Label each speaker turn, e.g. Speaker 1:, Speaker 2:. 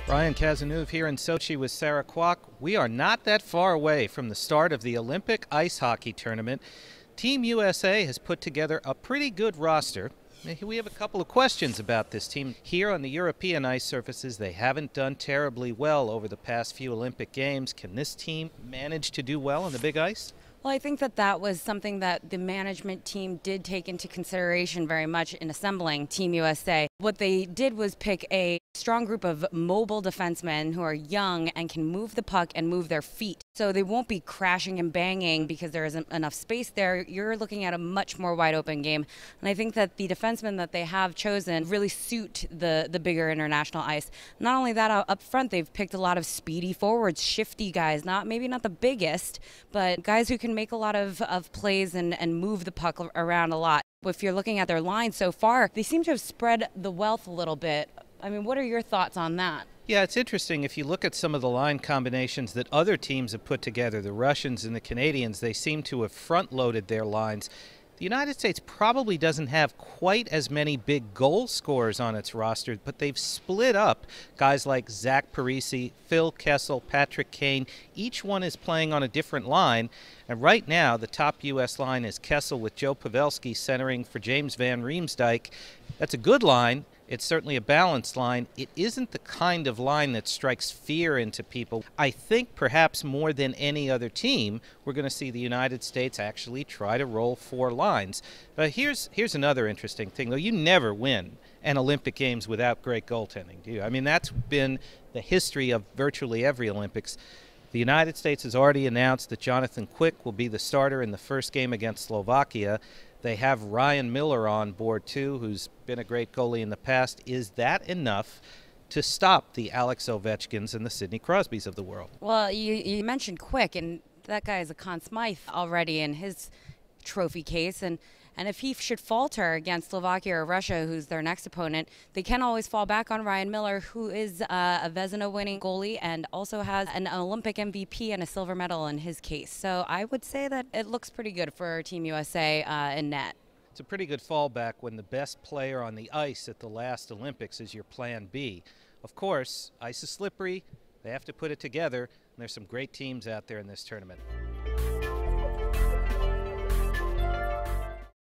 Speaker 1: Brian Cazeneuve here in Sochi with Sarah Kwak. We are not that far away from the start of the Olympic ice hockey tournament. Team USA has put together a pretty good roster. We have a couple of questions about this team. Here on the European ice surfaces, they haven't done terribly well over the past few Olympic Games. Can this team manage to do well on the big ice?
Speaker 2: Well, I think that was something that the management team did take into consideration very much in assembling Team USA. What they did was pick a strong group of mobile defensemen who are young and can move the puck and move their feet. So they won't be crashing and banging because there isn't enough space there. You're looking at a much more wide open game. And I think that the defensemen that they have chosen really suit the bigger international ice. Not only that, up front, they've picked a lot of speedy forwards, shifty guys, maybe not the biggest, but guys who can make a lot of plays and move the puck around a lot. If you're looking at their line so far, they seem to have spread the wealth a little bit. I mean, what are your thoughts on that?
Speaker 1: Yeah, it's interesting. If you look at some of the line combinations that other teams have put together, the Russians and the Canadians, they seem to have front-loaded their lines. The United States probably doesn't have quite as many big goal scorers on its roster, but they've split up guys like Zach Parise, Phil Kessel, Patrick Kane. Each one is playing on a different line. And right now, the top U.S. line is Kessel with Joe Pavelski centering for James Van Riemsdyk. That's a good line. It's certainly a balanced line. It isn't the kind of line that strikes fear into people. I think perhaps more than any other team, we're going to see the United States actually try to roll four lines. But here's another interesting thing, though. You never win an Olympic Games without great goaltending, do you? I mean, that's been the history of virtually every Olympics. The United States has already announced that Jonathan Kwak will be the starter in the first game against Slovakia. They have Ryan Miller on board, too, who's been a great goalie in the past. Is that enough to stop the Alex Ovechkins and the Sidney Crosbys of the world?
Speaker 2: Well, you mentioned Kwak, and that guy is a Conn Smythe already in his trophy case. And if he should falter against Slovakia or Russia, who's their next opponent, they can always fall back on Ryan Miller, who is a Vezina winning goalie and also has an Olympic MVP and a silver medal in his case. So I would say that it looks pretty good for Team USA in net.
Speaker 1: It's a pretty good fallback when the best player on the ice at the last Olympics is your plan B. Of course, ice is slippery. They have to put it together. And there's some great teams out there in this tournament.